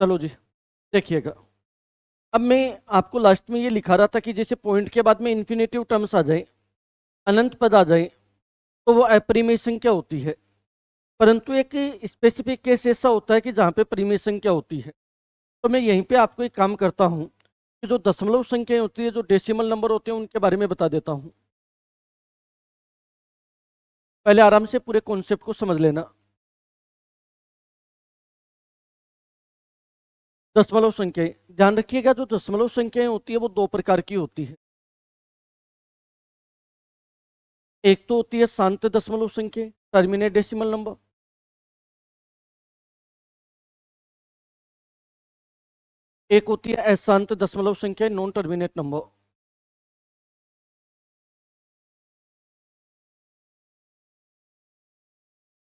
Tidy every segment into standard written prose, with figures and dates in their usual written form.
चलो जी, देखिएगा। अब मैं आपको लास्ट में ये लिखा रहा था कि जैसे पॉइंट के बाद में इन्फिनेटिव टर्म्स आ जाए, अनंत पद आ जाए, तो वो अपरिमेय संख्या होती है। परंतु एक स्पेसिफिक केस ऐसा होता है कि जहाँ पे परिमेय संख्या होती है। तो मैं यहीं पे आपको एक काम करता हूँ कि जो दशमलव संख्याएं होती है, जो डेसिमल नंबर होते हैं, उनके बारे में बता देता हूँ। पहले आराम से पूरे कॉन्सेप्ट को समझ लेना। दशमलव संख्याएं, ध्यान रखिएगा, जो दशमलव संख्याएं होती है वो दो प्रकार की होती है। एक तो होती है शांत दशमलव संख्या, टर्मिनेट डेसिमल नंबर। एक होती है अशांत दशमलव संख्या, नॉन टर्मिनेट नंबर।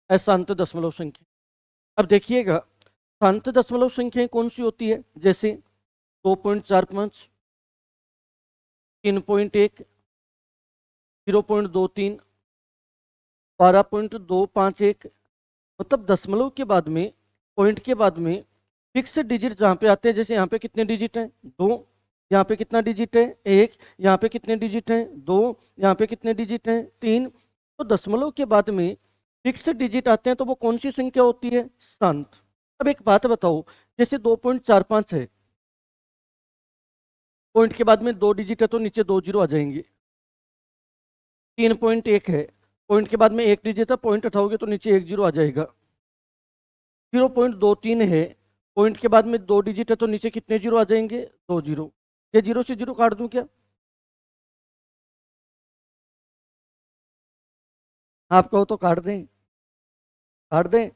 अशांत दशमलव संख्या। अब देखिएगा, शांत दशमलव संख्याएं कौन सी होती है, जैसे 2.45, 3.1, 0.23, 12.251। मतलब दशमलव के बाद में, पॉइंट के बाद में फिक्स डिजिट जहाँ पे आते हैं, जैसे यहाँ पे कितने डिजिट हैं, 2। यहाँ पे कितना डिजिट है, 1। यहाँ पे कितने डिजिट हैं, 2। यहाँ पे कितने डिजिट हैं, 3। तो दशमलव के बाद में फिक्स डिजिट आते हैं तो वो कौन सी संख्या होती है, शांत। अब एक बात बताओ, जैसे 2.45 है, पॉइंट के बाद में दो डिजिट है तो नीचे दो जीरो आ जाएंगे। 3.1 है, पॉइंट के बाद में एक डिजिट है, पॉइंट उठाओगे तो नीचे एक जीरो आ जाएगा। 0.23 है, पॉइंट के बाद में दो डिजिट है तो नीचे कितने जीरो आ जाएंगे, दो जीरो। ये जीरो से जीरो काट दूं क्या? आप कहो तो काट दें, काट दें।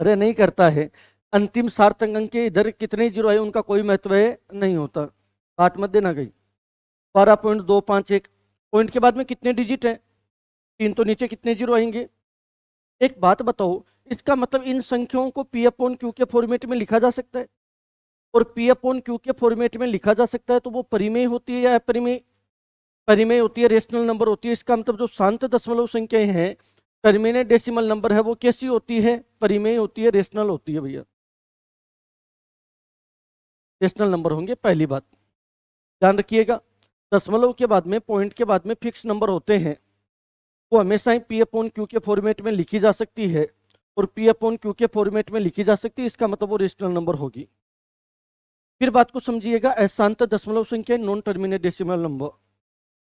अरे नहीं करता है। अंतिम सार्थक अंक के इधर कितने जीरो आए उनका कोई महत्व है नहीं होता। काट मत देना कहीं। 12.251, पॉइंट के बाद में कितने डिजिट है, 3, तो नीचे कितने जीरो आएंगे। एक बात बताओ, इसका मतलब इन संख्याओं को पी अपॉन क्यू के फॉर्मेट में लिखा जा सकता है। और पी अपॉन क्यू के फॉर्मेट में लिखा जा सकता है तो वो परिमेय होती है या अपरिमेय? परिमेय होती है, रेशनल नंबर होती है। इसका मतलब जो शांत दशमलव संख्याएं हैं, टर्मिनेट डेसिमल नंबर है, वो कैसी होती है, परिमेय होती है, रेशनल होती है भैया। रेशनल नंबर होंगे, पहली बात ध्यान रखिएगा। दशमलव के बाद में, पॉइंट के बाद में फिक्स नंबर होते हैं, वो हमेशा ही पी अपॉन क्यू के फॉर्मेट में लिखी जा सकती है। और पी अपॉन क्यू के फॉर्मेट में लिखी जा सकती है, इसका मतलब वो रेशनल नंबर होगी। फिर बात को समझिएगा, अशांत दशमलव संख्या, non terminate decimal number.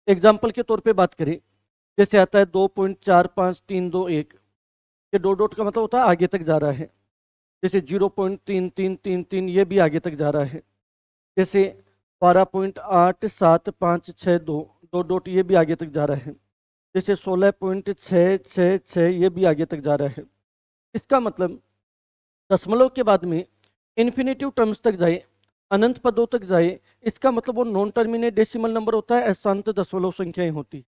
Example के तौर पे बात करें, जैसे आता है 2.45321। ये दो डॉट का मतलब होता है आगे तक जा रहा है। जैसे 0.3333, ये भी आगे तक जा रहा है। जैसे 12.87562, दो डॉट ये भी आगे तक जा रहा है। जैसे 16.666, ये भी आगे तक जा रहा है। इसका मतलब दशमलव के बाद में इन्फिनेटिव टर्म्स तक जाए, अनंत पदों तक जाए, इसका मतलब वो नॉन टर्मिनेट डेसिमल नंबर होता है, अशांत दशमलव संख्याएं होती।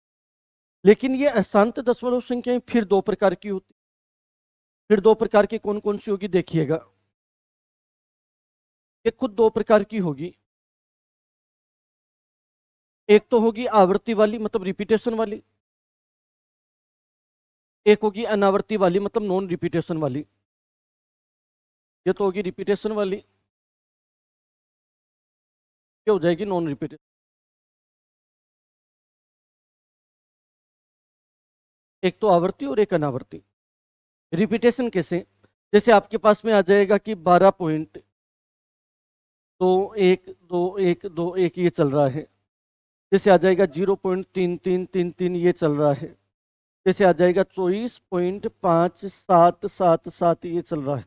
लेकिन ये अशांत दशमलव संख्याएं फिर दो प्रकार की होती। फिर दो प्रकार की कौन कौन सी होगी, देखिएगा। ये खुद दो प्रकार की होगी। एक तो होगी आवर्ती वाली, मतलब रिपीटेशन वाली। एक होगी अनावर्ती वाली, मतलब नॉन रिपीटेशन वाली। ये तो होगी रिपीटेशन वाली, ये हो जाएगी नॉन रिपीटेशन। एक तो आवर्ती और एक अनावर्ती। रिपीटेशन कैसे, जैसे आपके पास में आ जाएगा कि 12.2121 ये चल रहा है। जैसे आ जाएगा 0.3333, ये चल रहा है। जैसे आ जाएगा 24.5777, ये चल रहा है।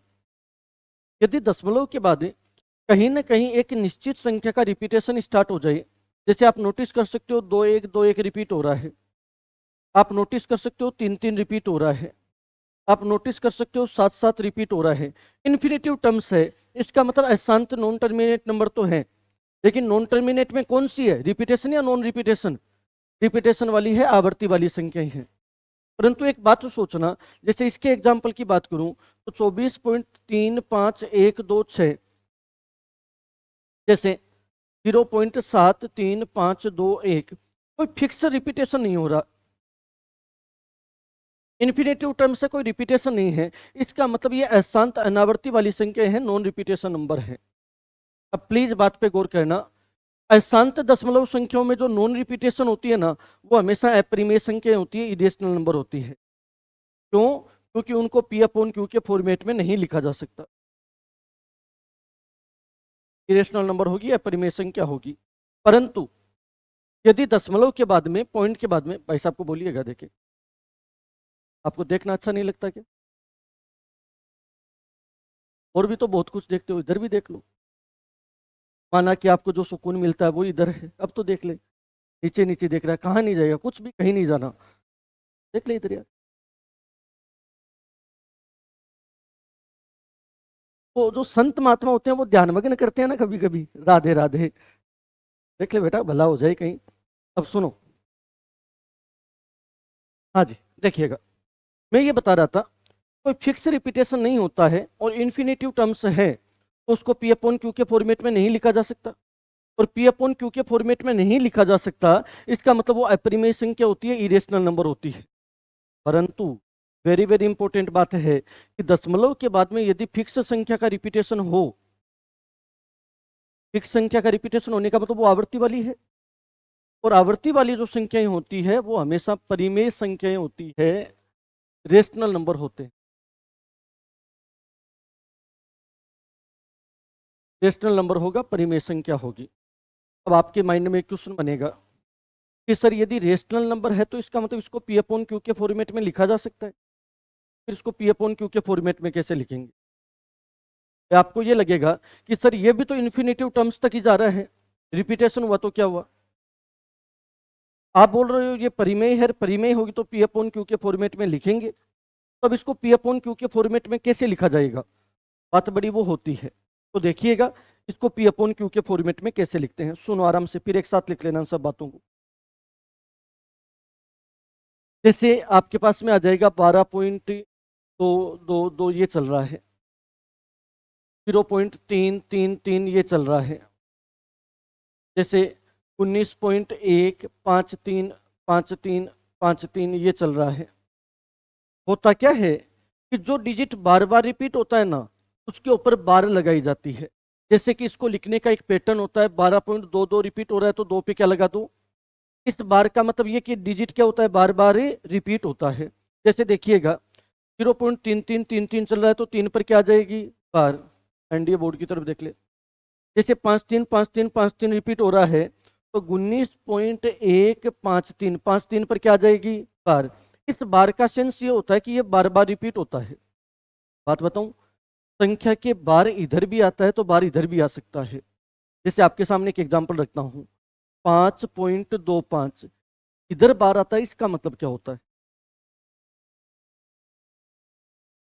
यदि दशमलव के बाद कहीं ना कहीं एक निश्चित संख्या का रिपीटेशन स्टार्ट हो जाए, जैसे आप नोटिस कर सकते हो 2121 रिपीट हो रहा है। आप नोटिस कर सकते हो 33 रिपीट हो रहा है। आप नोटिस कर सकते हो 7 7 रिपीट हो रहा है। इन्फिनेटिव टर्म्स है, इसका मतलब अशांत नॉन टर्मिनेट नंबर तो है। लेकिन नॉन टर्मिनेट में कौन सी है, रिपीटेशन या नॉन रिपीटेशन? रिपीटेशन वाली है, आवर्ती वाली संख्याएं हैं। परंतु एक बात तो सोचना, जैसे इसके एग्जाम्पल की बात करूं तो 24.35126, जैसे 0.73521, कोई फिक्स रिपीटेशन नहीं हो रहा। इन्फिनेटिव टर्म से कोई रिपीटेशन नहीं है, इसका मतलब ये अशांत अनावर्ती वाली संख्या है, नॉन रिपीटेशन नंबर है। अब प्लीज बात पे गौर करना, अशांत दशमलव संख्याओं में जो नॉन रिपीटेशन होती है ना, वो हमेशा अपरिमेय संख्या होती है, इरेशनल नंबर होती है। क्यों? क्योंकि उनको पी अपॉन क्यू के फॉर्मेट में नहीं लिखा जा सकता। इरेशनल नंबर होगी, अपरिमेय संख्या होगी। परंतु यदि दशमलव के बाद में, पॉइंट के बाद में, भाई साहब को बोलिएगा, देखे आपको देखना अच्छा नहीं लगता क्या? और भी तो बहुत कुछ देखते हो, इधर भी देख लो। माना कि आपको जो सुकून मिलता है वो इधर है, अब तो देख ले। नीचे नीचे देख रहा है, कहाँ नहीं जाएगा, कुछ भी कहीं नहीं जाना, देख ले इधर यार। वो जो संत महात्मा होते हैं वो ध्यानमग्न करते हैं ना कभी कभी, राधे राधे, देख ले बेटा, भला हो जाए कहीं। अब सुनो, हाँ जी, देखिएगा, मैं ये बता रहा था, कोई फिक्स रिपीटेशन नहीं होता है और इन्फिनेटिव टर्म्स है तो उसको पी अपॉन क्यू के फॉर्मेट में नहीं लिखा जा सकता। और पी अपॉन क्यू के फॉर्मेट में नहीं लिखा जा सकता, इसका मतलब वो अपरिमेय संख्या होती है, इरेशनल नंबर होती है। परंतु वेरी वेरी इंपॉर्टेंट बात है कि दशमलव के बाद में यदि फिक्स संख्या का रिपीटेशन हो, फिक्स संख्या का रिपीटेशन होने का मतलब वो आवर्ती वाली है, और आवर्ती वाली जो संख्याएं होती है वो हमेशा परिमेय संख्याएं होती है, रेशनल नंबर होते हैं। रेशनल नंबर होगा, परिमेय संख्या होगी। अब आपके माइंड में एक क्वेश्चन बनेगा कि सर यदि रेशनल नंबर है तो इसका मतलब इसको पी अपॉन क्यू के फॉर्मेट में लिखा जा सकता है, फिर इसको पी अपॉन क्यू के फॉर्मेट में कैसे लिखेंगे? या आपको ये लगेगा कि सर ये भी तो इन्फिनेटिव टर्म्स तक ही जा रहा है, रिपीटेशन हुआ तो क्या हुआ? आप बोल रहे हो ये परिमेय है, परिमेय होगी तो पी अपॉन क्यू के फॉर्मेट में लिखेंगे, तो अब इसको पी अपॉन क्यू के फॉर्मेट में कैसे लिखा जाएगा? बात बड़ी वो होती है। तो देखिएगा इसको पी अपॉन क्यू के फॉर्मेट में कैसे लिखते हैं, सुनो आराम से, फिर एक साथ लिख लेना सब बातों को। जैसे आपके पास में आ जाएगा 12.222 ये चल रहा है, 0.333 ये चल रहा है, जैसे 19.1535353 ये चल रहा है। होता क्या है कि जो डिजिट बार बार रिपीट होता है ना, उसके ऊपर बार लगाई जाती है। जैसे कि इसको लिखने का एक पैटर्न होता है, 12.22 रिपीट हो रहा है तो 2 पे क्या लगा दूं? इस बार का मतलब ये कि डिजिट क्या होता है, बार बार रिपीट होता है। जैसे देखिएगा 0.3333 चल रहा है तो 3 पर क्या आ जाएगी? बार। एनडीए बोर्ड की तरफ देख ले, जैसे 535353 रिपीट हो रहा है तो 19.153 पर क्या आ जाएगी? बार। इस बार का सेंस ये होता है कि ये बार बार रिपीट होता है। बात बताऊं, संख्या के बार इधर भी आता है तो बार इधर भी आ सकता है। जैसे आपके सामने एक एग्जांपल रखता हूं, 5.25 इधर बार आता है, इसका मतलब क्या होता है?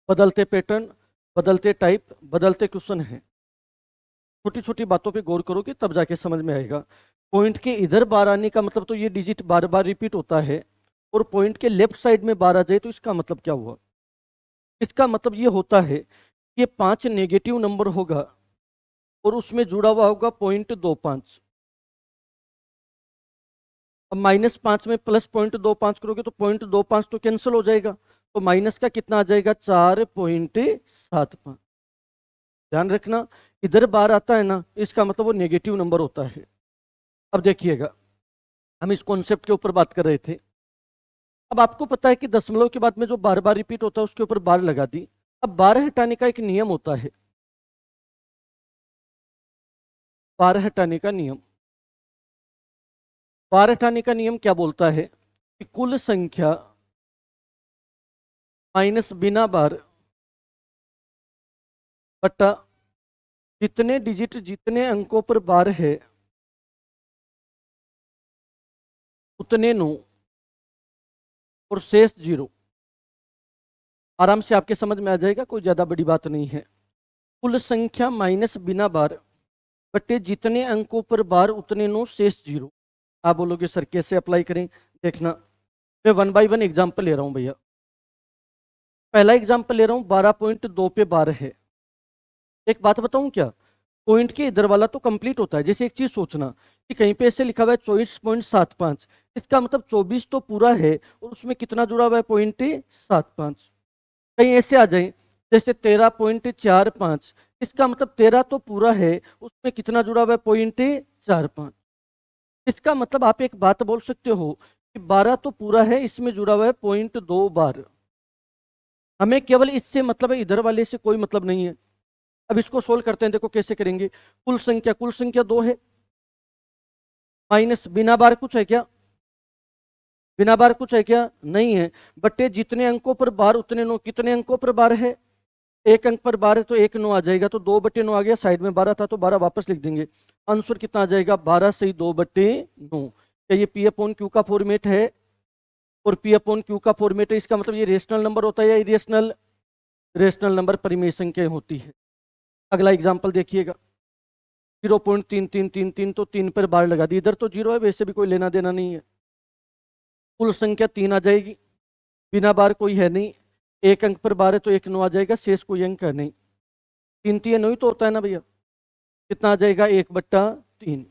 बदलते पैटर्न, बदलते टाइप, बदलते क्वेश्चन है। छोटी छोटी बातों पे गौर करोगे तब जाके समझ में आएगा। पॉइंट के इधर बार आने का मतलब तो ये डिजिट बार बार रिपीट होता है, और पॉइंट के लेफ्ट साइड में बार आ जाए तो इसका मतलब क्या हुआ? इसका मतलब ये होता है कि ये 5 नेगेटिव नंबर होगा और उसमें जुड़ा हुआ होगा 0.25। अब -5 में +0.25 करोगे तो 0.25 तो कैंसिल हो जाएगा, तो माइनस का कितना आ जाएगा? 4.75। ध्यान रखना, इधर बार आता है ना, इसका मतलब वो नेगेटिव नंबर होता है। अब देखिएगा, हम इस कॉन्सेप्ट के ऊपर बात कर रहे थे। अब आपको पता है कि दशमलव के बाद में जो बार बार रिपीट होता है उसके ऊपर बार लगा दी। अब बार हटाने का एक नियम होता है, बार हटाने का नियम। बार हटाने का नियम क्या बोलता है कि कुल संख्या माइनस बिना बार बटा जितने डिजिट, जितने अंकों पर बार है उतने नो, और शेष 0। आराम से आपके समझ में आ जाएगा, कोई ज्यादा बड़ी बात नहीं है। कुल संख्या माइनस बिना बार बटे जितने अंकों पर बार उतने नो, शेष 0। आप बोलोगे सर कैसे अप्लाई करें? देखना, मैं 1 बाय 1 एग्जाम्पल ले रहा हूं भैया। पहला एग्जाम्पल ले रहा हूं, 12.2 पे बार है। एक बात बताऊं क्या, पॉइंट के इधर वाला तो कंप्लीट होता है। जैसे एक चीज सोचना कि कहीं पे ऐसे लिखा हुआ है 24.75, इसका मतलब 24 तो पूरा है और उसमें कितना जुड़ा हुआ है, 0.75। कहीं ऐसे आ जाए जैसे 13.45, इसका मतलब 13 तो पूरा है, उसमें कितना जुड़ा हुआ है, 0.45। इसका मतलब आप एक बात बोल सकते हो कि 12 तो पूरा है, इसमें जुड़ा हुआ है 0.2 बार। हमें केवल इससे मतलब है, इधर वाले से कोई मतलब नहीं है। अब इसको सोल्व करते हैं, देखो कैसे करेंगे। कुल संख्या 2 है, माइनस बिना बार कुछ है क्या, बिना बार कुछ है क्या, नहीं है। बटे जितने अंकों पर बार उतने नो, कितने अंकों पर बार है, एक अंक पर बार है तो एक नो आ जाएगा, तो 2/9 आ गया, साइड में 12 था तो 12 वापस लिख देंगे। आंसर कितना आ जाएगा, 12 से 2/9। क्या ये पी अपॉन क्यू का फॉर्मेट है, और पी अपॉन क्यू का फॉर्मेट है, इसका मतलब ये रेशनल नंबर होता है या इरेशनल, रेशनल नंबर परिमेय संख्या होती है। अगला एग्जाम्पल देखिएगा, 0.3333, तो 3 पर बार लगा दी, इधर तो 0 है, वैसे भी कोई लेना देना नहीं है। कुल संख्या 3 आ जाएगी, बिना बार कोई है नहीं, एक अंक पर बार है तो एक नो आ जाएगा, शेष कोई अंक है नहीं। 3 3 9 तो होता है ना भैया, कितना आ जाएगा, 1/3।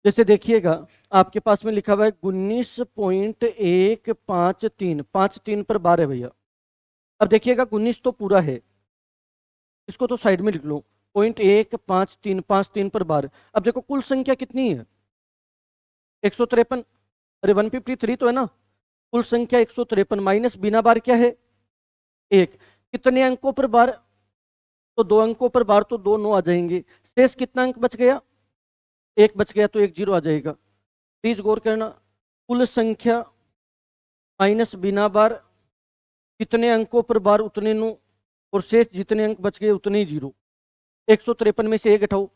जैसे देखिएगा, आपके पास में लिखा हुआ है 19.153, 5 3 पर बार है भैया। अब देखिएगा 19 तो पूरा है, इसको तो साइड में लिख लो, 0.153, 5 3 पर बार। अब देखो कुल संख्या कितनी है, 153। अरे 153 तो है ना, कुल संख्या 153 माइनस बिना बार क्या है, एक। कितने अंकों पर बार, तो 2 अंकों पर बार, तो 2 नो आ जाएंगे। शेष कितना अंक बच गया, एक बच गया, तो एक जीरो आ जाएगा। प्लीज गौर करना, कुल संख्या माइनस बिना बार, कितने अंकों पर बार उतने नो, और शेष जितने अंक बच गए उतने ही जीरो। 153 में से एक घटाओ,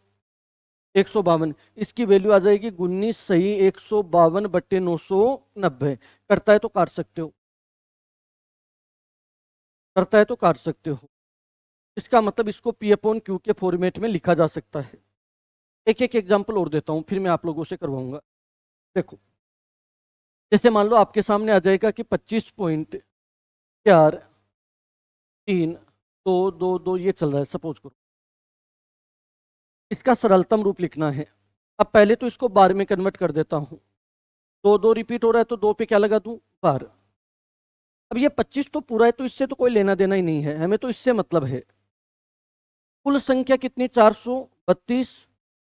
152, इसकी वैल्यू आ जाएगी 19 सही 152/990। करता है तो काट सकते हो, करता है तो काट सकते हो। इसका मतलब इसको पी अपॉन क्यू के फॉर्मेट में लिखा जा सकता है। एक एक एग्जांपल और देता हूं, फिर मैं आप लोगों से करवाऊंगा। देखो, जैसे मान लो आपके सामने आ जाएगा कि 25.4 3 2 2 2 ये चल रहा है, सपोज करो। इसका सरलतम रूप लिखना है। अब पहले तो इसको बार में कन्वर्ट कर देता हूं, 2 2 रिपीट हो रहा है तो 2 पे क्या लगा दूं, बार। अब ये 25 तो पूरा है, तो इससे तो कोई लेना देना ही नहीं है, हमें तो इससे मतलब है। कुल संख्या कितनी, 432,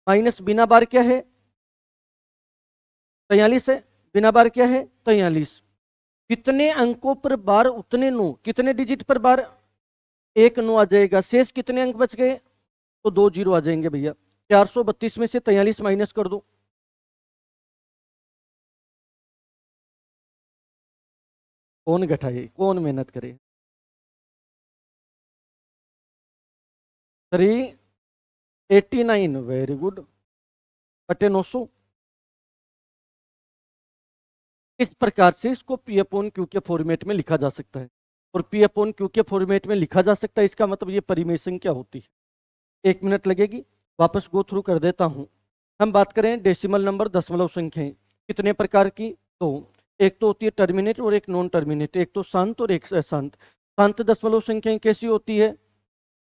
माइनस बिना बार क्या है, 43 है, बिना बार क्या है, 43। कितने अंकों पर बार उतने नो, कितने डिजिट पर बार, एक नो आ जाएगा। शेष कितने अंक बच गए, तो 2 जीरो आ जाएंगे भैया। 432 में से 43 माइनस कर दो, कौन घटाए, कौन मेहनत करे। 389, वेरी गुड, बटे 900। इस प्रकार से इसको पी अपॉन क्यू के फॉर्मेट में लिखा जा सकता है, और पी अपॉन क्यू के फॉर्मेट में लिखा जा सकता है, इसका मतलब ये परिमेय संख्या होती है। 1 मिनट लगेगी, वापस गो थ्रू कर देता हूं। हम बात करें डेसिमल नंबर, दशमलव संख्याएं कितने प्रकार की, तो एक तो होती है टर्मिनेट और एक नॉन टर्मिनेट, एक तो शांत और एक अशांत। शांत दशमलव संख्याएं कैसी होती है,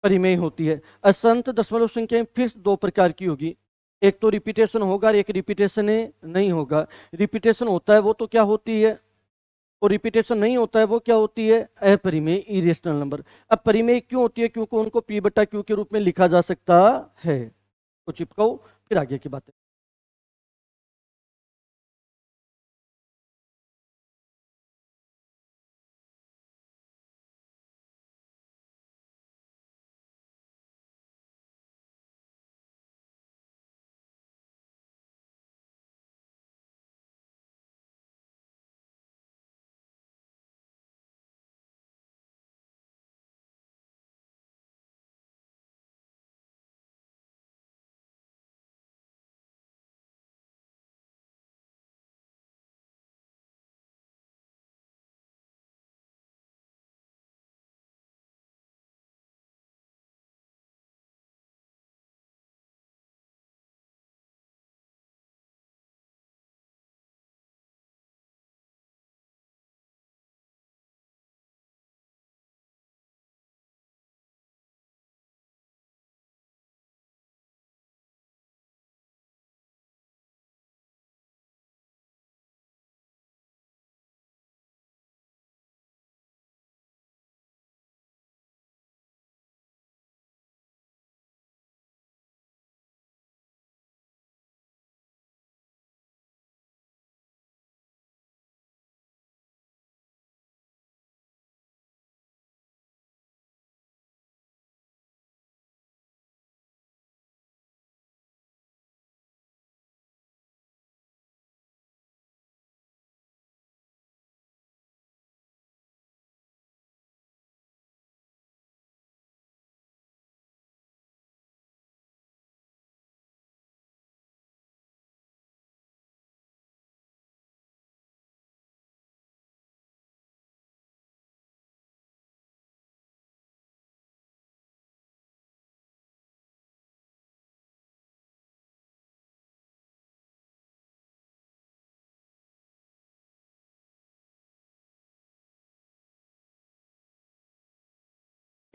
परिमेय होती है। अशांत दशमलव संख्याएं फिर 2 प्रकार की होगी, एक तो रिपीटेशन होगा और एक रिपीटेशन नहीं होगा। रिपीटेशन होता है वो तो क्या होती है, और रिपीटेशन नहीं होता है वो क्या होती है, अपरिमेय, इरेशनल नंबर। अब परिमेय क्यों होती है, क्योंकि उनको पी बटा क्यू के रूप में लिखा जा सकता है। तो चिपकाओ, फिर आगे की बातें।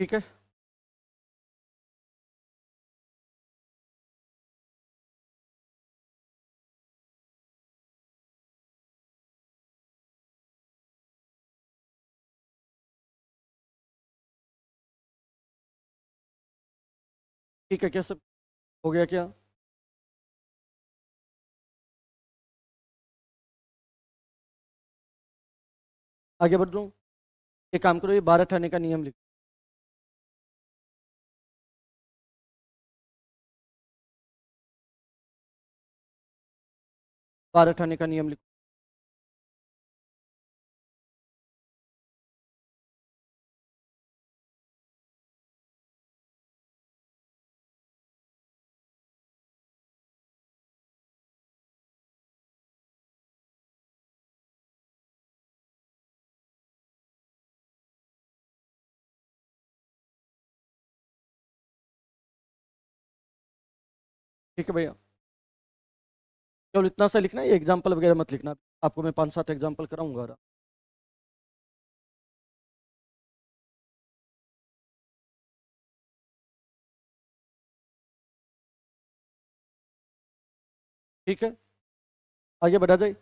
ठीक है। ठीक है, क्या सब हो गया क्या? आगे बढ़ दूँ? एक काम करो, ये 12 ठाने का नियम लिखो। 12 ठाने का नियम लिखो। ठीक है भैया, केवल इतना सा लिखना है, ये एग्जाम्पल वगैरह मत लिखना। आपको मैं 5-7 एग्जाम्पल कराऊंगा। ठीक है, आगे बढ़ा जाए।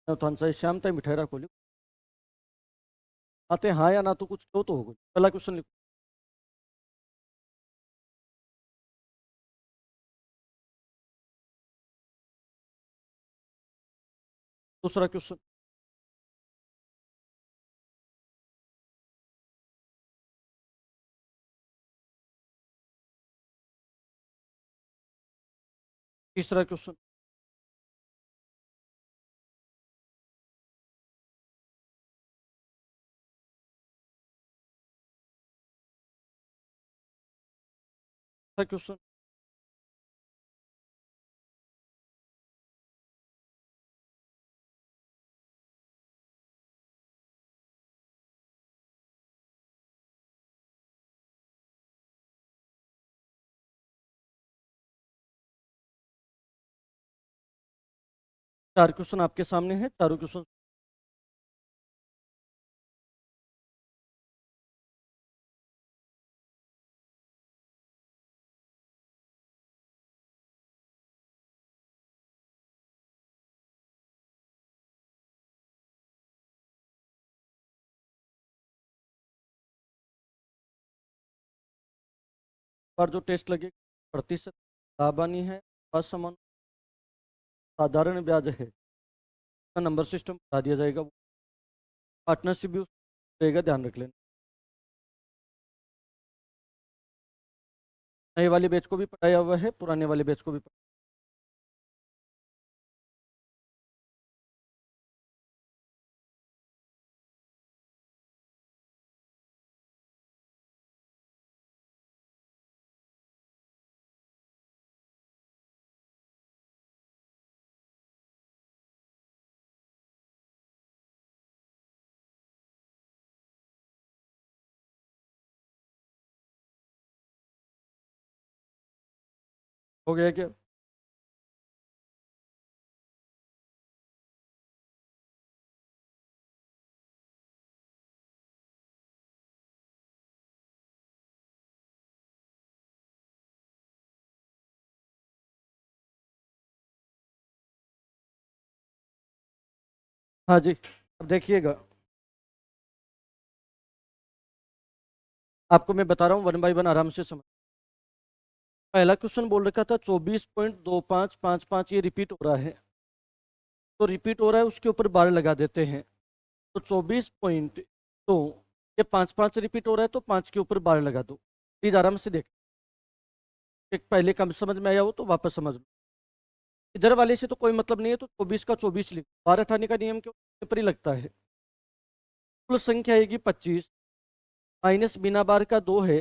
थोड़ा सा श्याम टाइम बिठेरा खोलो। आते हाँ या ना, तो कुछ क्यों तो होगा। पहला क्वेश्चन लिखो। दूसरा क्वेश्चन। तीसरा क्वेश्चन। चौथा क्वेश्चन। चार क्वेश्चन आपके सामने है, चारों क्वेश्चन। पर जो टेस्ट लगे, प्रतिशत लाभानी है, असमान, साधारण ब्याज है, का नंबर सिस्टम बता दिया जाएगा। पार्टनरशिप भी उसको रहेगा, ध्यान रख लेना। नए वाले बैच को भी पढ़ाया हुआ है, पुराने वाले बैच को भी हो गया क्या? हाँ जी, अब देखिएगा, आपको मैं बता रहा हूँ वन बाय वन, आराम से समझ। पहला क्वेश्चन बोल रखा था 24.2555, ये रिपीट हो रहा है। तो रिपीट हो रहा है, उसके ऊपर बार लगा देते हैं। तो 24 पॉइंट, तो ये 5-5 रिपीट हो रहा है, तो 5 के ऊपर बार लगा दो। प्लीज आराम से देख। एक पहले कम समझ में आया हो तो वापस समझ लो। इधर वाले से तो कोई मतलब नहीं है, तो 24 का 24 लिखो। 12 उठाने का नियम क्यों पर ही लगता है। कुल संख्या आएगी 25, माइनस बिना बार का 2 है।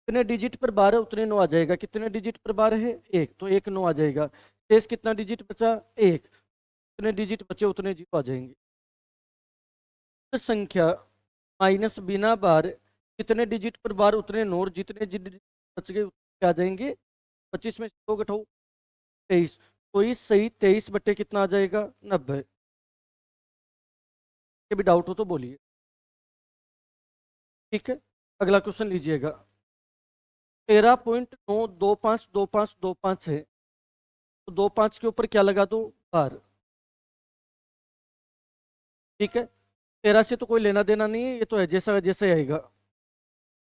कितने डिजिट पर बार है उतने 9 आ जाएगा। कितने डिजिट पर बार है? एक, तो एक 9 आ जाएगा। शेष कितना डिजिट बचा? एक। कितने डिजिट बचे उतने 0 आ जाएंगे। कुल संख्या माइनस बिना बार, कितने डिजिट पर बार उतने 9, जितने डिजिट बच गए क्या आ जाएंगे, 25 में 2 घटाओ 23, तो इस सही 23 बट्टे कितना आ जाएगा 90। ये भी डाउट हो तो बोलिए। ठीक है, अगला क्वेश्चन लीजिएगा। 13.9252525 है, तो 25 के ऊपर क्या लगा दो, बार। ठीक है, 13 से तो कोई लेना देना नहीं है, ये तो है जैसा जैसे आएगा।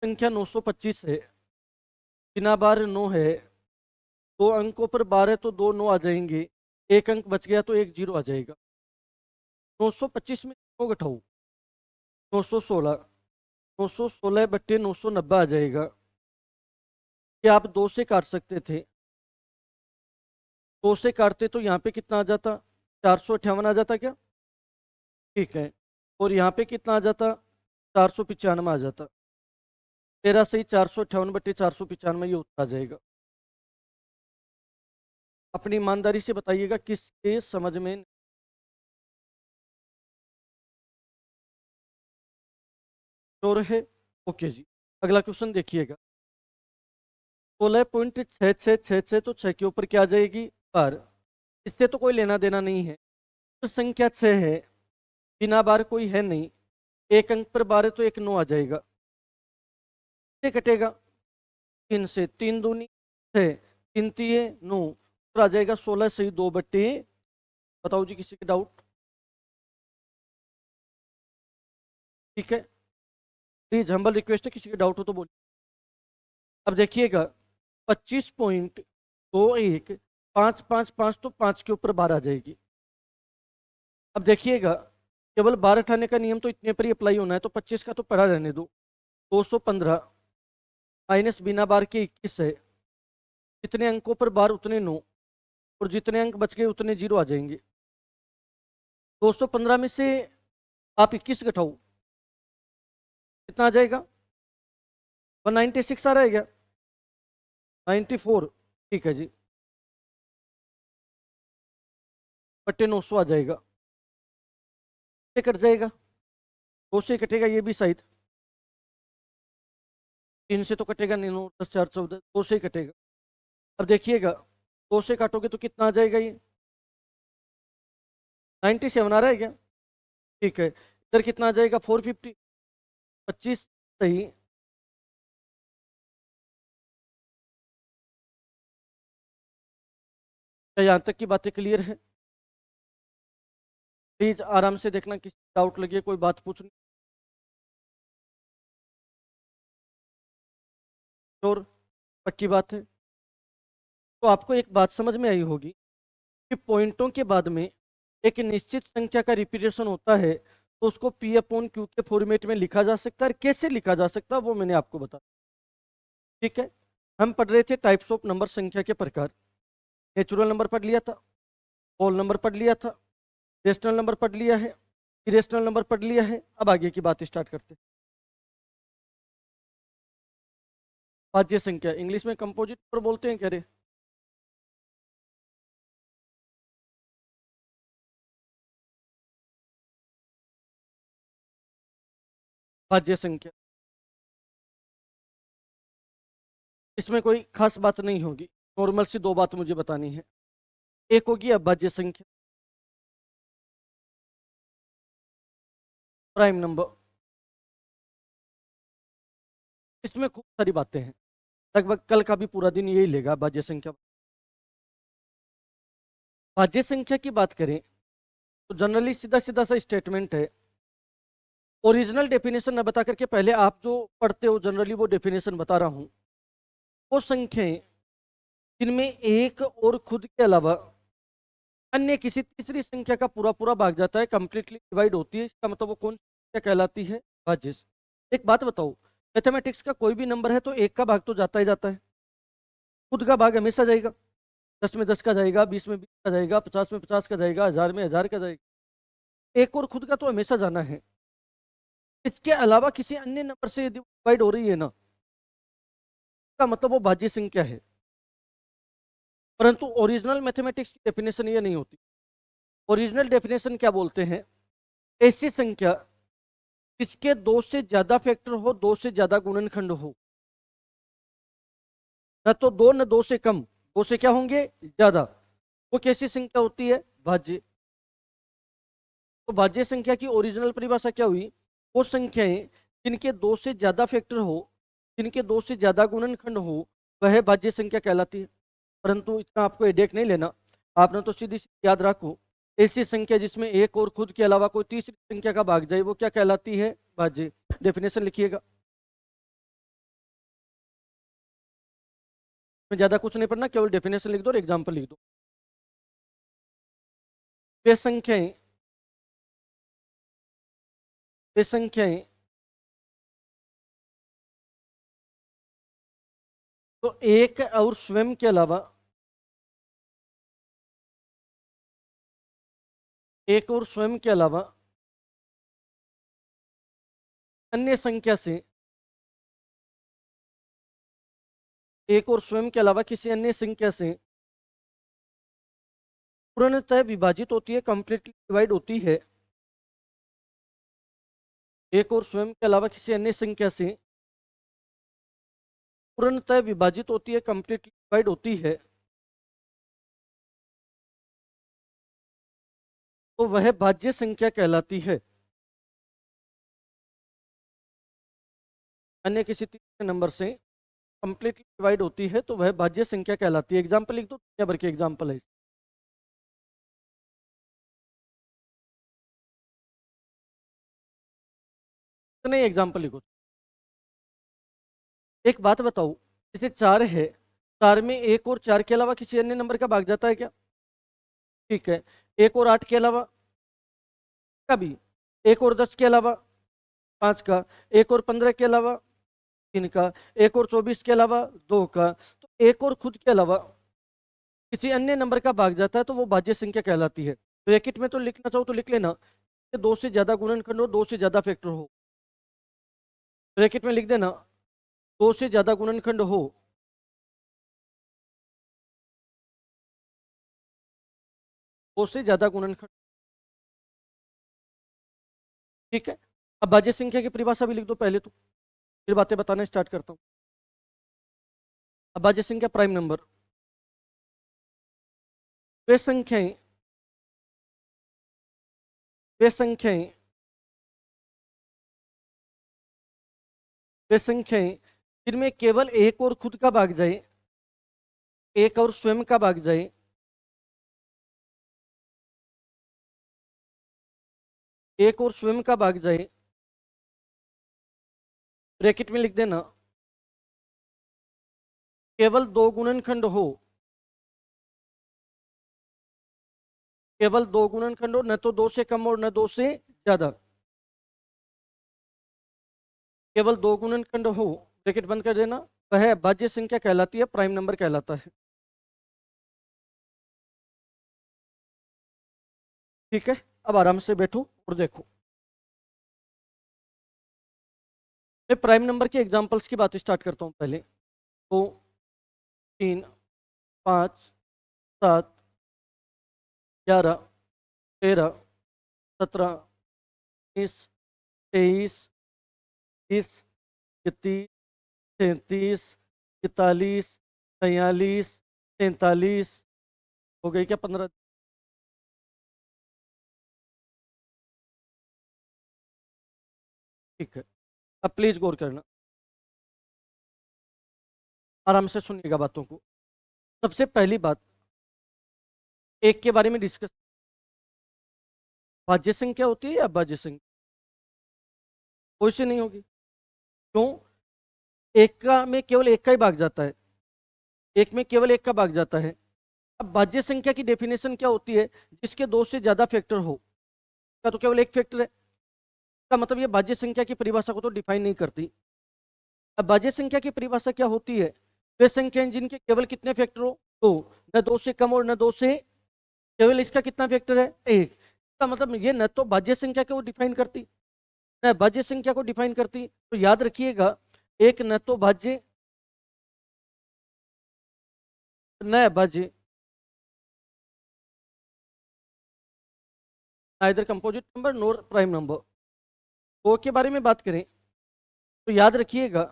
संख्या 925 है, बिना बार 9 है, दो अंकों पर बार है तो दो 9 आ जाएंगे, एक अंक बच गया तो एक 0 आ जाएगा। 925 में 9 घटाओ 916, 916 बट्टे 990 आ जाएगा। क्या आप 2 से काट सकते थे, 2 से काटते तो यहाँ पे कितना आ जाता, 458 आ जाता क्या। ठीक है, और यहाँ पे कितना आ जाता, 495 आ जाता। 13 से ही 458 बट्टे 495 ये उत्तर आ जाएगा। अपनी ईमानदारी से बताइएगा किसके समझ में। श्योर है, ओके जी। अगला क्वेश्चन देखिएगा। 16.6666 तो 6 के ऊपर क्या आ जाएगी, बार। इससे तो कोई लेना देना नहीं है, तो संख्या 6 है, बिना बार कोई है नहीं, एक अंक पर बार है तो एक 9 आ जाएगा। से कटेगा 3 से, 3 दूनी 6, 3 तिये 9, तो आ जाएगा 16 सही 2 बट्टे। बताओ जी, किसी के डाउट। ठीक है, प्लीज हम्बल रिक्वेस्ट है, किसी के डाउट हो तो बोलिए। अब देखिएगा 25.215555 तो 5 के ऊपर बार आ जाएगी। अब देखिएगा, केवल बार उठाने का नियम तो इतने पर ही अप्लाई होना है, तो 25 का तो पढ़ा रहने दो। 215 माइनस बिना बार के 21 है, जितने अंकों पर बार उतने 9, और जितने अंक बच गए उतने 0 आ जाएंगे। 215 में से आप 21 घटाओ, कितना आ जाएगा, 196 आ रहा है क्या, 94। ठीक है जी, बट्टे 900 आ जाएगा। से कट जाएगा, 2 से कटेगा ये भी शायद, 3 से तो कटेगा नहीं, 9 10 4 14, 2 से ही कटेगा। अब देखिएगा 2 से काटोगे तो कितना आ जाएगा, ये 97 आ रहा है क्या। ठीक है, इधर कितना आ जाएगा 450, 25 सही। क्या यहाँ तक की बातें क्लियर है। प्लीज आराम से देखना, किसी डाउट लगे कोई बात पूछनी। और पक्की बात है, तो आपको एक बात समझ में आई होगी कि पॉइंटों के बाद में एक निश्चित संख्या का रिपीटेशन होता है, तो उसको पी अपॉन क्यू के फॉर्मेट में लिखा जा सकता है। कैसे लिखा जा सकता है वो मैंने आपको बताया। ठीक है, हम पढ़ रहे थे टाइप्स ऑफ नंबर, संख्या के प्रकार। नेचुरल नंबर पढ़ लिया था, होल नंबर पढ़ लिया था, रेशनल नंबर पढ़ लिया है, इरेशनल नंबर पढ़ लिया है। अब आगे की बात स्टार्ट करते हैं। भाज्य संख्या, इंग्लिश में कंपोजिट नंबर बोलते हैं, कह रहे। भाज्य संख्या, इसमें कोई खास बात नहीं होगी, नॉर्मल सी दो बात मुझे बतानी है। एक होगी अभाज्य संख्या, प्राइम नंबर। इसमें खूब सारी बातें हैं, लगभग कल का भी पूरा दिन यही लेगा भाज्य संख्या। भाज्य संख्या की बात करें तो जनरली सीधा सीधा सा स्टेटमेंट है। ओरिजिनल डेफिनेशन न बता करके पहले आप जो पढ़ते हो जनरली वो डेफिनेशन बता रहा हूं। वो संख्याएं जिनमें एक और खुद के अलावा अन्य किसी तीसरी संख्या का पूरा पूरा भाग जाता है, कंप्लीटली डिवाइड होती है, इसका मतलब वो कौन सी संख्या कहलाती है, भाज्य। एक बात बताओ, मैथमेटिक्स का कोई भी नंबर है तो एक का भाग तो जाता ही जाता है, खुद का भाग हमेशा जाएगा। 10 में 10 का जाएगा, 20 में 20 का जाएगा, 50 में 50 का जाएगा, 1000 में 1000 का जाएगा। एक और खुद का तो हमेशा जाना है। इसके अलावा किसी अन्य नंबर से यदि डिवाइड हो रही है ना, का मतलब वो भाज्य संख्या है। परंतु ओरिजिनल मैथमेटिक्स की डेफिनेशन ये नहीं होती। ओरिजिनल डेफिनेशन क्या बोलते हैं, ऐसी संख्या जिसके दो से ज्यादा फैक्टर हो, दो से ज्यादा गुणनखंड हो, न तो दो न दो से कम, दो से क्या होंगे ज्यादा। वो कैसी संख्या होती है, भाज्य। तो भाज्य संख्या की ओरिजिनल परिभाषा क्या हुई, वो संख्याएं जिनके दो से ज्यादा फैक्टर हो, जिनके दो से ज्यादा गुणनखंड हो, वह भाज्य संख्या कहलाती है। परंतु इतना आपको हेडेक नहीं लेना, आपने तो सीधी सीधी याद रखो, ऐसी संख्या जिसमें एक और खुद के अलावा कोई तीसरी संख्या का भाग जाए वो क्या कहलाती है, भाज्य। डेफिनेशन लिखिएगा, में ज्यादा कुछ नहीं पढ़ना, केवल डेफिनेशन लिख दो और एग्जाम्पल लिख दो। वे संख्याएं, वे संख्याएं तो एक और स्वयं के अलावा, एक और स्वयं के अलावा अन्य संख्या से, एक और स्वयं के अलावा किसी अन्य संख्या से पूर्णतः विभाजित होती है, कंप्लीटली डिवाइड होती है। एक और स्वयं के अलावा किसी अन्य संख्या से पूर्णतः विभाजित होती है, कंप्लीटली डिवाइड होती है, तो वह भाज्य संख्या कहलाती है। अन्य किसी तीसरे नंबर से कंप्लीटली डिवाइड होती है तो वह भाज्य संख्या कहलाती है। एग्जाम्पल लिख दो, दुनिया भर के एग्जाम्पल है। नहीं, एग्जाम्पल लिखो। एक बात बताओ, जैसे चार है, चार में एक और चार के अलावा किसी अन्य नंबर का भाग जाता है क्या, ठीक है। एक और आठ के अलावा का भी, एक और 10 के अलावा पांच का, एक और 15 के अलावा तीन का, एक और 24 के अलावा दो का, तो एक और खुद के अलावा किसी अन्य नंबर का भाग जाता है तो वो भाज्य संख्या कहलाती है। ब्रैकेट में तो लिखना चाहो तो लिख लेना कि दो से ज्यादा गुणनखंड हो, दो से ज्यादा फैक्टर हो। ब्रैकेट में लिख देना, दो से ज्यादा गुणनखंड हो, दो से ज्यादा गुणनखंड, ठीक है। अब भाज्य संख्या की परिभाषा भी लिख दो पहले तो, फिर बातें बताना स्टार्ट करता हूँ। अब भाज्य संख्या प्राइम नंबर, वे संख्याएं, वे संख्याएं, वे संख्याएं जिनमें केवल एक और खुद का भाग जाए, एक और स्वयं का भाग जाए, एक और स्वयं का भाग जाए, ब्रैकेट में लिख देना, केवल दो गुणनखंड हो, केवल दो गुणनखंड हो, न तो दो से कम और न दो से ज्यादा, केवल दो गुणनखंड हो, ब्रैकेट बंद कर देना, वह भाज्य संख्या कहलाती है, प्राइम नंबर कहलाता है। ठीक है, अब आराम से बैठो और देखो। मैं प्राइम नंबर के एग्जांपल्स की बात स्टार्ट करता हूं पहले। दो, तीन, पाँच, सात, 11, 13, 17, 19, 23, 30, 31, 33, 41, 43, 43, हो गई क्या 15। ठीक है, अब प्लीज गौर करना, आराम से सुनिएगा बातों को। सबसे पहली बात, एक के बारे में डिस्कस, भाज्य संख्या होती है या भाज्य संख्या, कोई सी नहीं होगी। क्यों, एक का में केवल एक का ही भाग जाता है, एक में केवल एक का भाग जाता है। अब भाज्य संख्या की डेफिनेशन क्या होती है, जिसके दो से ज्यादा फैक्टर हो, का तो केवल एक फैक्टर है, का मतलब ये भाज्य संख्या की परिभाषा को तो डिफाइन नहीं करती। अब भाज्य संख्या की परिभाषा क्या होती है, वे संख्याएं जिनके केवल कितने फैक्टर हो, दो, न दो से कम और न दो से, केवल इसका कितना फैक्टर है, एक। का मतलब ये न तो भाज्य संख्या को डिफाइन करती, न भाज्य संख्या को डिफाइन करती। तो याद रखिएगा, एक न तो भाज्य, न भाज्य, नाइदर कंपोजिट नंबर नोर प्राइम नंबर। दो के बारे में बात करें तो याद रखिएगा,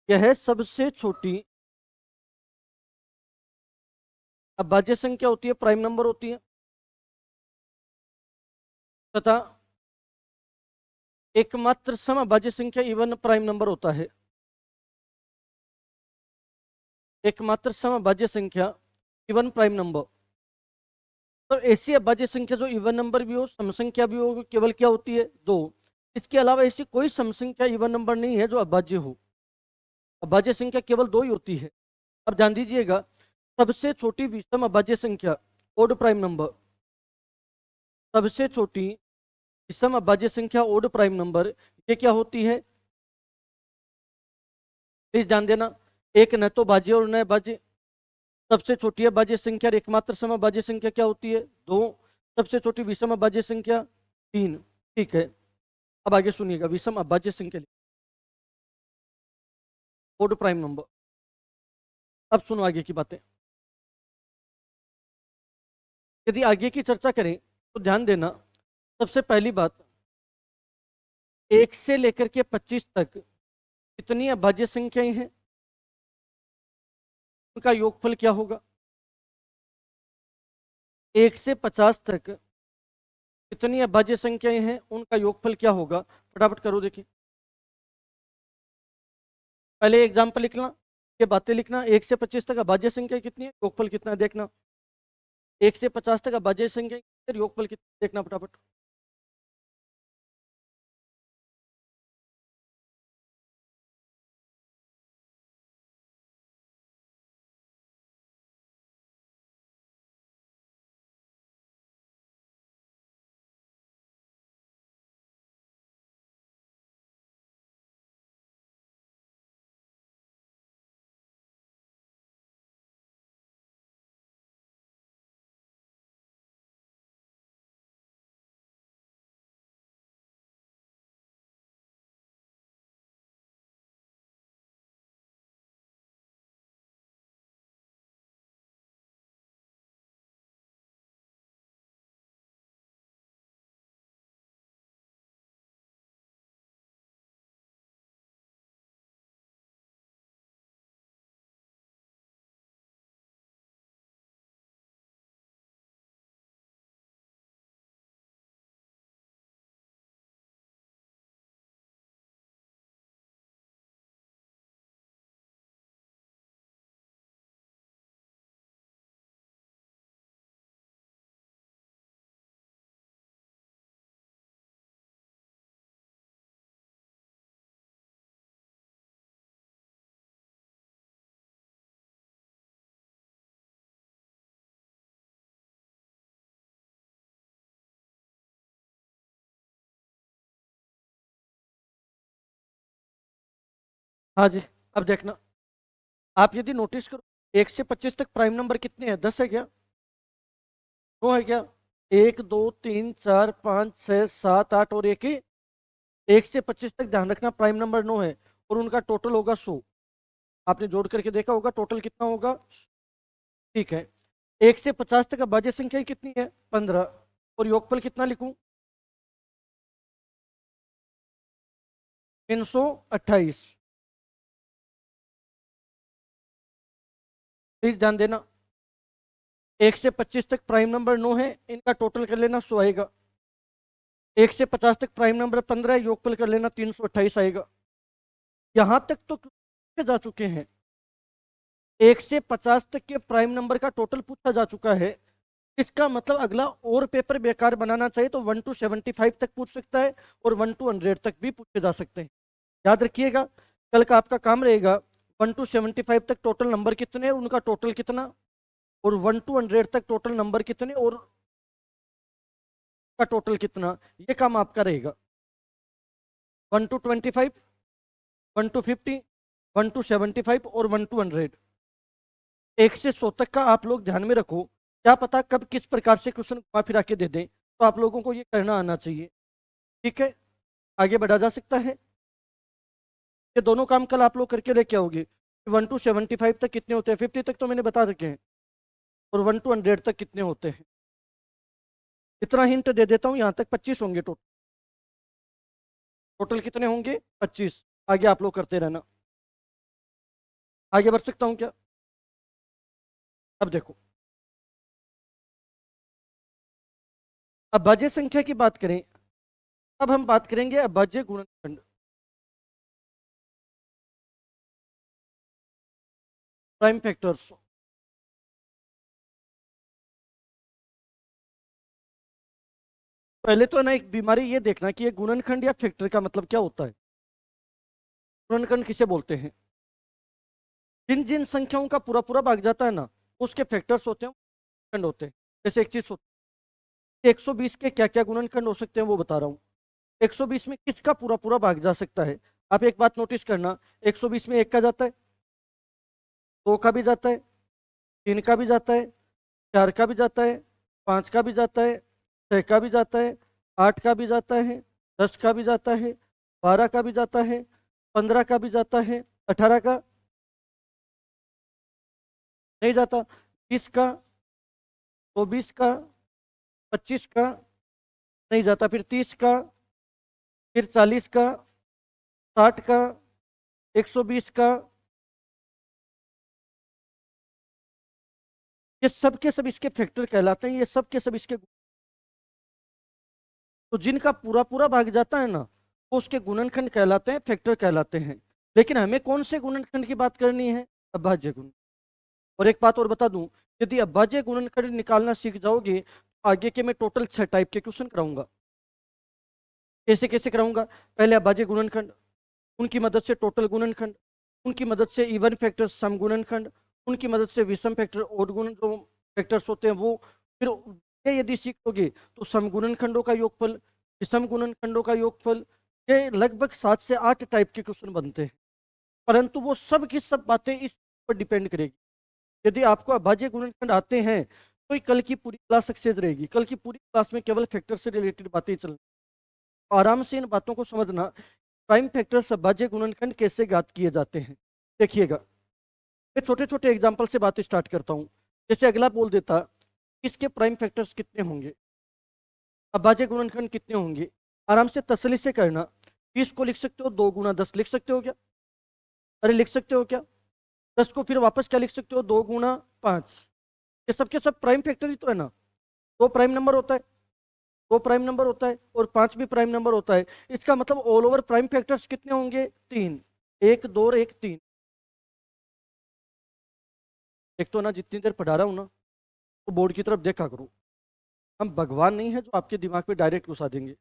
यह सबसे छोटी अब भाज्य संख्या होती है प्राइम नंबर होती है, तथा एकमात्र समभाज्य संख्या इवन प्राइम नंबर होता है। एकमात्र समभाज्य संख्या इवन प्राइम नंबर। तो ऐसी अभाज्य संख्या जो इवन नंबर भी हो, सम संख्या भी हो, केवल क्या होती है, दो। इसके अलावा ऐसी कोई सम संख्या इवन नंबर नहीं है जो अभाज्य हो। अभाज्य संख्या केवल दो ही होती है। अब ध्यान दीजिएगा, सबसे छोटी विषम अभाज्य संख्या ओड प्राइम नंबर, सबसे छोटी विषम अभाज्य संख्या ओड प्राइम नंबर, ये क्या होती है, प्लीज ध्यान देना। एक न तो भाज्य और न भाज्य। सबसे छोटी अभाज्य संख्या और एकमात्र समभाज्य संख्या क्या होती है, दो। सबसे छोटी विषम अभाज्य संख्या, तीन। ठीक है, अब आगे सुनिएगा, विषम अभाज्य संख्या ओड प्राइम नंबर। अब सुनो आगे की बातें। यदि आगे की चर्चा करें तो ध्यान देना, सबसे पहली बात, 1 से लेकर के 25 तक कितनी अभाज्य संख्याएं हैं, उनका योगफल क्या होगा। 1 से 50 तक कितनी अभाज्य संख्याएं हैं, उनका योगफल क्या होगा। फटाफट करो देखिए, पहले एग्जाम्पल लिखना, ये बातें लिखना। 1 से 25 तक अभाज्य संख्या कितनी है, योगफल कितना है देखना। 1 से 50 तक अभाज्य संख्या, फिर योगफल कितना देखना फटाफट। हाँ जी, अब देखना, आप यदि नोटिस करो, 1 से 25 तक प्राइम नंबर कितने हैं, 10 है क्या, 9 है क्या, 1 2 3 4 5 6 7 8 और एक ही। 1 से 25 तक ध्यान रखना प्राइम नंबर 9 है, और उनका टोटल होगा 100। आपने जोड़ करके देखा होगा टोटल कितना होगा। ठीक है, 1 से 50 तक अभाज्य संख्या कितनी है, 15। और योगफल कितना लिखूं, 328। प्लीज ध्यान देना, 1 से 25 तक प्राइम नंबर 9 है, इनका टोटल कर लेना 100 आएगा। 1 से 50 तक प्राइम नंबर 15 है, योगफल कर लेना 328 आएगा। यहां तक तो जा चुके हैं। 1 से 50 तक के प्राइम नंबर का टोटल पूछा जा चुका है। इसका मतलब अगला और पेपर बेकार बनाना चाहिए तो 1 to 75 तक पूछ सकता है, और 1 to 100 तक भी पूछे जा सकते हैं। याद रखिएगा, कल का आपका काम रहेगा 1 to 75 तक टोटल नंबर कितने, उनका टोटल कितना, और 1 to 100 तक टोटल नंबर कितने और का टोटल कितना, ये काम आपका रहेगा। 1 to 25, 1 to 50, 1 to 75 और 1 to 100। 1 से 100 तक का आप लोग ध्यान में रखो, क्या पता कब किस प्रकार से क्वेश्चन घुमा फिरा के दे दें, तो आप लोगों को ये करना आना चाहिए। ठीक है, आगे बढ़ा जा सकता है। ये दोनों काम कल आप लोग करके लेके आओगे। 1 to 75 तक कितने होते हैं, 50 तक तो मैंने बता रखे हैं, और 1 to 100 तक कितने होते हैं। इतना हिंट दे देता हूँ, यहाँ तक 25 होंगे टोटल। टोटल कितने होंगे, 25। आगे आप लोग करते रहना। आगे बढ़ सकता हूँ क्या, अब देखो, अभाज्य संख्या की बात करें, अब हम बात करेंगे अभाज्य गुणनखंड। Prime factors. पहले तो ना एक बीमारी ये देखना कि ये गुणनखंड या फैक्टर का मतलब क्या होता है। गुणनखंड किसे बोलते हैं? जिन जिन संख्याओं का पूरा पूरा भाग जाता है ना, उसके फैक्टर्स होते हैं, खंड होते हैं। जैसे एक चीज होती है 120 के क्या क्या गुणनखंड हो सकते हैं वो बता रहा हूँ। 120 में किसका पूरा पूरा भाग जा सकता है? आप एक बात नोटिस करना, 120 में एक का जाता है, दो का भी जाता है, तीन का भी जाता है, चार का भी जाता है, पांच का भी जाता है, छह का भी जाता है, आठ का भी जाता है, 10 का भी जाता है, 12 का भी जाता है, 15 का भी जाता है, 18 का नहीं जाता, 20 का, 24 का, 25 का नहीं जाता, फिर 30 का, फिर 40 का, 60 का, 120 का। ये सब के सब इसके फैक्टर कहलाते हैं, ये सब के सब इसके। तो जिनका पूरा पूरा भाग जाता है ना, वो उसके गुणनखंड कहलाते हैं, फैक्टर कहलाते हैं। लेकिन हमें कौन से गुणनखंड की बात करनी है? अभाज्य गुण। और एक बात और बता दूं, यदि अभाज्य गुणनखंड निकालना सीख जाओगे तो आगे के मैं टोटल 6 टाइप के क्वेश्चन कराऊंगा। कैसे कैसे कराऊंगा? पहले अभाज्य गुणनखंड, उनकी मदद से टोटल गुणनखंड, उनकी मदद से इवन फैक्टर सम गुणनखंड, उनकी मदद से विषम फैक्टर और गुण जो फैक्टर्स होते हैं वो। फिर ये यदि सीखोगे तो सम गुणनखंडों का योगफल, विषम गुणनखंडों का योगफल, ये लगभग 7 से 8 टाइप के क्वेश्चन बनते हैं। परंतु वो सब की सब बातें इस पर डिपेंड करेगी। यदि आपको अभाज्य गुणनखंड आते हैं तो ही कल की पूरी क्लास सक्सेस रहेगी। कल की पूरी क्लास में केवल फैक्टर से रिलेटेड बातें चल, आराम से इन बातों को समझना। प्राइम फैक्टर अभाज्य गुणनखंड कैसे ज्ञात किए जाते हैं, देखिएगा। मैं छोटे छोटे एग्जाम्पल से बात स्टार्ट करता हूँ। जैसे अगला बोल देता, इसके प्राइम फैक्टर्स कितने होंगे, अभाज्य गुणनखंड कितने होंगे। आराम से तसल्ली से करना। 20 को लिख सकते हो 2 गुना 10 लिख सकते हो क्या? अरे लिख सकते हो क्या? 10 को फिर वापस क्या लिख सकते हो, 2 गुना 5। ये सबके सब प्राइम फैक्टर ही तो है ना। दो प्राइम नंबर होता है, दो प्राइम नंबर होता है और 5 भी प्राइम नंबर होता है। इसका मतलब ऑल ओवर प्राइम फैक्टर्स कितने होंगे, 3। एक दो और एक तीन। एक तो ना जितनी देर पढ़ा रहा हूँ ना, तो बोर्ड की तरफ देखा करो। हम भगवान नहीं है जो आपके दिमाग में डायरेक्ट घुसा देंगे।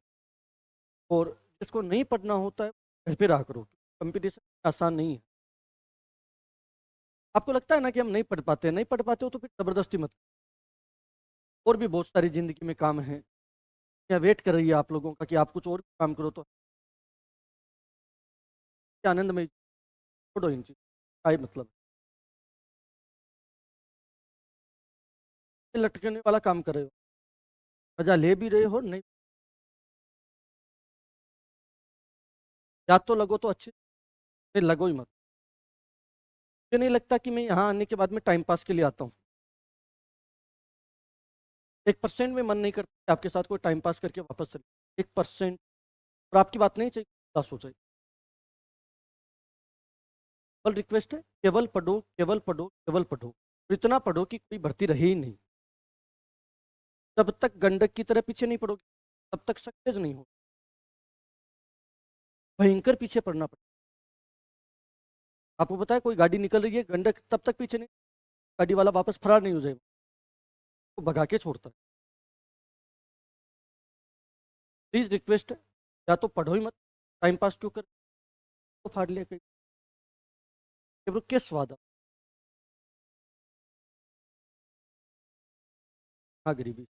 और जिसको नहीं पढ़ना होता है घर पे रहा करो। कंपटीशन आसान नहीं है। आपको लगता है ना कि हम नहीं पढ़ पाते, नहीं पढ़ पाते हो तो फिर जबरदस्ती मत। और भी बहुत सारी जिंदगी में काम है, या वेट कर रही है आप लोगों का कि आप कुछ और भी काम करो, तो आनंद में छोड़ो इन चीज का ही मतलब। ये लटकने वाला काम कर रहे हो, मजा ले भी रहे हो नहीं, याद तो लगो तो अच्छी, नहीं लगो ही मत। मुझे नहीं लगता कि मैं यहाँ आने के बाद में टाइम पास के लिए आता हूँ। 1% में मन नहीं करता कि आपके साथ कोई टाइम पास करके वापस चले। 1%। और आपकी बात नहीं चाहिए, 10 हो जाए। केवल रिक्वेस्ट है, केवल पढ़ो, केवल पढ़ो, केवल पढ़ो। और इतना पढ़ो कि कोई भर्ती रहे ही नहीं। जब तक गंडक की तरह पीछे नहीं पड़ोगे तब तक सक्सेस नहीं हो। भयंकर पीछे पड़ना पड़ेगा। आपको पता है कोई गाड़ी निकल रही है, गंडक तब तक पीछे नहीं, गाड़ी वाला वापस फरार नहीं हो जाएगा, तो भगा के छोड़ता है। प्लीज रिक्वेस्ट है, या तो पढ़ो ही मत, टाइम पास क्यों कर, तो फाड़ लिया कहीं, केवल के स्वाद। हाँ गरीबी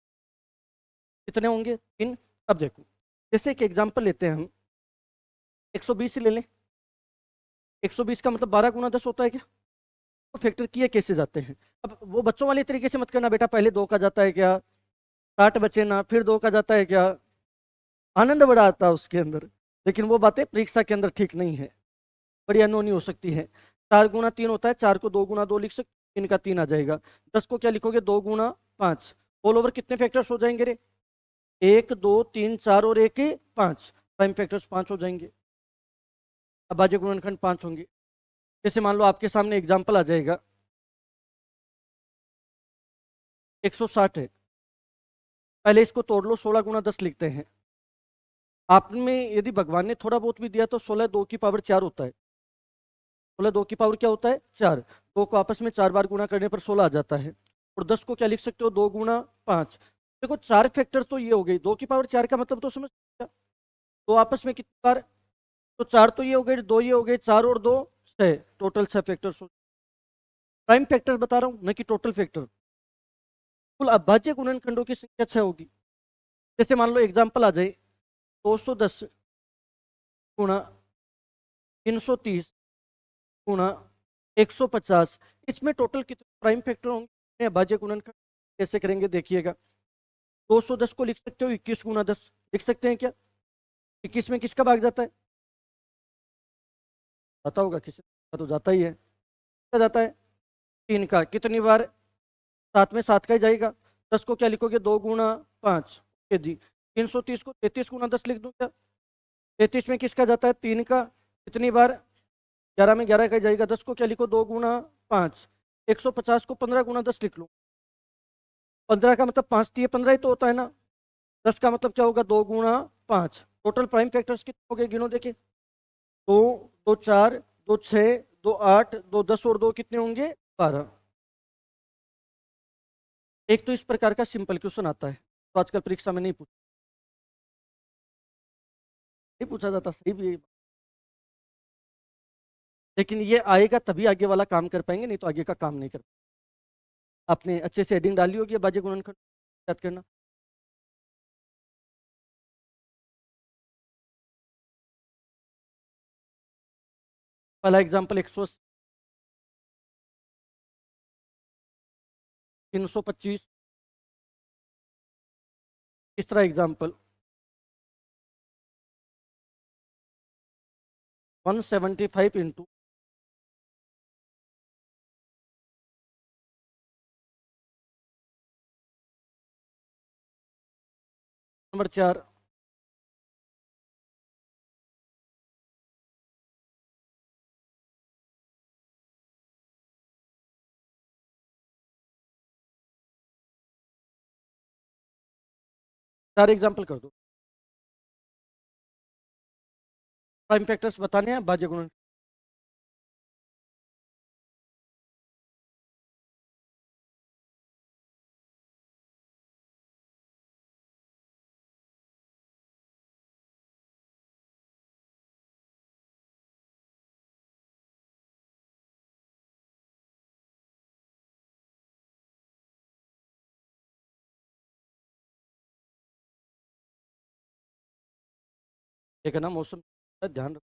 कितने होंगे, इन। अब देखो, जैसे एक एग्जांपल लेते हैं हम, 120 ही ले लें। 120 का मतलब 12 गुना 10 होता है क्या? तो फैक्टर किए कैसे जाते हैं? अब वो बच्चों वाले तरीके से मत करना बेटा, पहले 2 का जाता है क्या, 60 बचे ना, फिर 2 का जाता है क्या। आनंद बड़ा आता है उसके अंदर, लेकिन वो बातें परीक्षा के अंदर ठीक नहीं है, बड़ी अनहोनी हो सकती है। 4 गुना 3 होता है, 4 को 2 गुना 2 लिख सकते, 3 का 3 आ जाएगा। 10 को क्या लिखोगे, 2 गुना 5। ऑल ओवर कितने फैक्टर्स हो जाएंगे रे? 1 2 3 4 और एक 5। प्राइम फैक्टर्स 5 हो जाएंगे। अब बाजे गुणनखंड 5 होंगे। जैसे मान लो आपके सामने एग्जाम्पल आ जाएगा, 160 है, पहले इसको तोड़ लो, 16 × 10 लिखते हैं। आप में यदि भगवान ने थोड़ा बहुत भी दिया तो 16 2 की पावर 4 होता है। 16 2 की पावर क्या होता है? 4। दो को आपस में 4 बार गुणा करने पर 16 आ जाता है। और 10 को क्या लिख सकते हो? 2 × 5। देखो, 4 फैक्टर तो ये हो गई, 2 की पावर 4 का मतलब तो समझ गया। दो आपस में कितनी बार? तो 4 तो ये हो गए, 2 ये हो गए, 4 और 2 6, टोटल 6 फैक्टर। प्राइम फैक्टर बता रहा हूँ, न कि टोटल फैक्टर। कुल अभाज्य गुणनखंडों की संख्या 6 होगी। जैसे मान लो एग्जाम्पल आ जाए, 210 × 330 × 150, इसमें टोटल कितने प्राइम फैक्टर होंगे, कितने अभाज्य गुणनखंड? कैसे करेंगे देखिएगा। 210 को लिख सकते हो 21 × 10, लिख सकते हैं क्या? 21 में किसका भाग जाता है? पता होगा किसी का, तो जाता ही है। क्या जाता है? 3 का। कितनी बार? 7 में 7 का ही जाएगा। 10 को क्या लिखोगे? 2 × 5 के जी। 330 को 33 × 10 लिख दूं क्या? 33 में किसका जाता है? 3 का। कितनी बार? 11 में 11 का ही जाएगा। 10 को क्या लिखो? 2 × 5। 150 को 15 × 10 लिख लो। 15 का मतलब 5 दिए 15 ही तो होता है ना। 10 का मतलब क्या होगा? 2 × 5। टोटल प्राइम फैक्टर्स कितने हो गए, गिनो देखे। 2 2 4 2 6 2 8 2 10 और 2 कितने होंगे? 12। एक तो इस प्रकार का सिंपल क्वेश्चन आता है, तो आजकल परीक्षा में नहीं पूछा जाता, सही भी है। लेकिन ये आएगा तभी आगे वाला काम कर पाएंगे, नहीं तो आगे का काम नहीं कर पाएंगे। आपने अच्छे से हेडिंग डाली होगी, बाजे गुणनखंड याद करना। पहला एग्जाम्पल 180, 325। तीसरा एग्जाम्पल 175 इंटू नंबर 4। चार एग्जाम्पल कर दो। प्राइम फैक्टर्स बताने हैं, बाजे गुणन। ठीक है ना, मौसम का ध्यान रखो।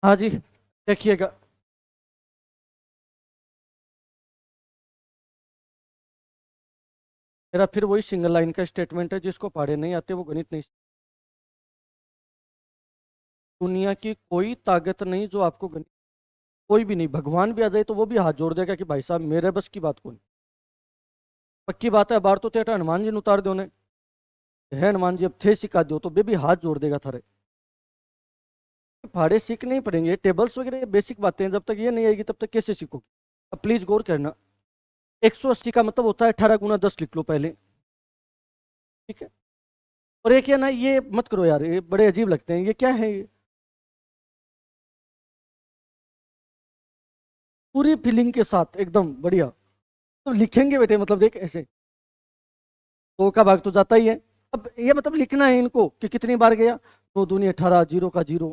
हाँ जी, देखिएगा। मेरा फिर वही सिंगल लाइन का स्टेटमेंट है, जिसको पढ़े नहीं आते वो गणित नहीं। दुनिया की कोई ताकत नहीं जो आपको गणित, कोई भी नहीं, भगवान भी आ जाए तो वो भी हाथ जोड़ देगा कि भाई साहब मेरे बस की बात कौन। पक्की बात है, बार तो तेरा हनुमान जी ने उतार दो ने, है हनुमान जी अब थे सिखा दो तो भी हाथ जोड़ देगा थारे। फाड़े सीखने ही पड़ेंगे, टेबल्स वगैरह बेसिक बातें हैं, जब तक ये नहीं आएगी तब तक कैसे सीखोगे। अब प्लीज गौर करना, 180 का मतलब होता है 18 × 10, लिख लो पहले। ठीक है। और एक ये ना, ये मत करो यार, ये बड़े अजीब लगते हैं, ये क्या है ये? पूरी फीलिंग के साथ एकदम बढ़िया तो लिखेंगे बेटे, मतलब देख ऐसे, 2 का भाग तो जाता ही है। अब ये मतलब लिखना है इनको कि कितनी बार गया, 2 दूनी 18, 0 का 0,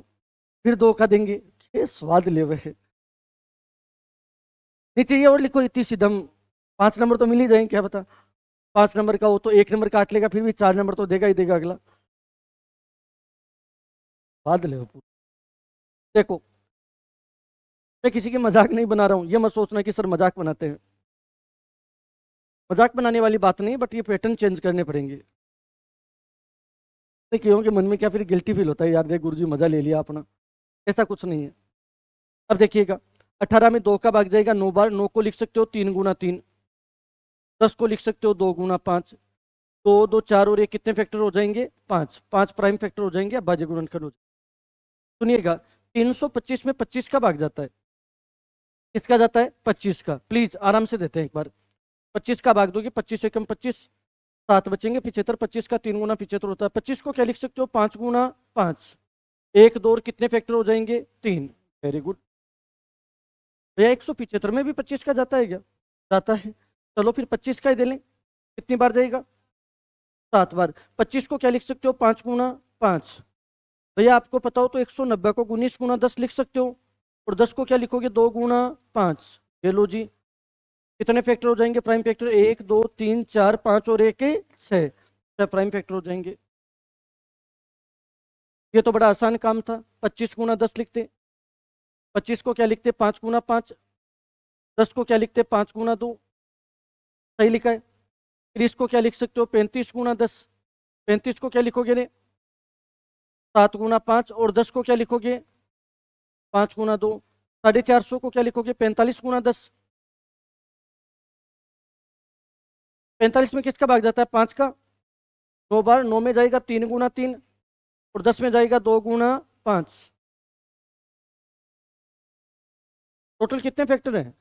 फिर 2 का देंगे। ये स्वाद ले हुए है। नीचे ये और लिखो, इतनी सिदम, 5 नंबर तो मिल ही जाएंगे, क्या बता। 5 नंबर का हो तो 1 नंबर काट लेगा, फिर भी 4 नंबर तो देगा ही देगा अगला। स्वाद ले पूरा। देखो, मैं किसी की मजाक नहीं बना रहा हूँ, ये मत सोचना कि सर मजाक बनाते हैं। मजाक बनाने वाली बात नहीं, बट ये पैटर्न चेंज करने पड़ेंगे। नहीं क्यों कि मन में क्या फिर गिल्टी फील होता है, यार देख गुरुजी मजा ले लिया अपना। ऐसा कुछ नहीं है। अब देखिएगा, 18 में 2 का भाग जाएगा 9 बार, 9 को लिख सकते हो 3 × 3, 10 को लिख सकते हो 2 × 5, 2 2 4 और 1 कितने फैक्टर हो जाएंगे, 5, 5 प्राइम फैक्टर हो जाएंगे, अब भाज्य गुणनखंड हो जाएगा। सुनिएगा, 325 में 25 का भाग जाता है। किसका जाता है, 25 का। प्लीज आराम से देते हैं एक बार। 25 का भाग दोगे, 25 × 25 7 बचेंगे, 75, 25 का 3 × 75 होता है। 25 को क्या लिख सकते हो, 5 × 5, 1 2 और कितने फैक्टर हो जाएंगे, 3। Very good. भैया 175 में भी 25 का जाता है क्या, जाता है। चलो फिर 25 का ही दे लें, कितनी बार जाएगा, 7 बार। 25 को क्या लिख सकते हो, 5 × 5। भैया आपको पता हो तो 190 को 19 × 10 लिख सकते हो, और 10 को क्या लिखोगे, 2 × 5। ये लो जी, कितने फैक्टर हो जाएंगे, प्राइम फैक्टर, 1 2 3 4 5 और 1 6, 6 प्राइम फैक्टर हो जाएंगे। ये तो बड़ा आसान काम था, 25 × 10 लिखते। 25 को क्या लिखते, 5 × 5। 10 को क्या लिखते, 5 × 2। सही लिखा है। फिर इसको क्या लिख सकते हो, 35 × 10। 35 को क्या लिखोगे ने, 7 × 5, और 10 को क्या लिखोगे, 5 × 2। 450 को क्या लिखोगे, 45 × 10। 45 में किसका भाग जाता है, 5 का। 2 बार, 9 में जाएगा 3 × 3, और 10 में जाएगा 2 × 5। टोटल कितने फैक्टर हैं,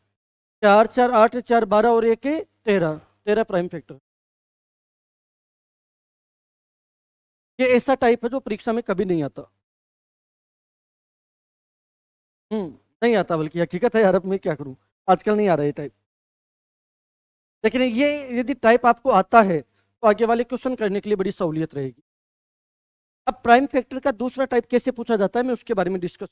4 4 8 4 12 और 1 13, 13 प्राइम फैक्टर। ये ऐसा टाइप है जो परीक्षा में कभी नहीं आता। हम्म, नहीं आता, बल्कि हकीकत है यार, अब मैं क्या करूं, आजकल नहीं आ रहा है टाइप। लेकिन ये यदि टाइप आपको आता है तो आगे वाले क्वेश्चन करने के लिए बड़ी सहूलियत रहेगी। अब प्राइम फैक्टर का दूसरा टाइप कैसे पूछा जाता है, मैं उसके बारे में डिस्कस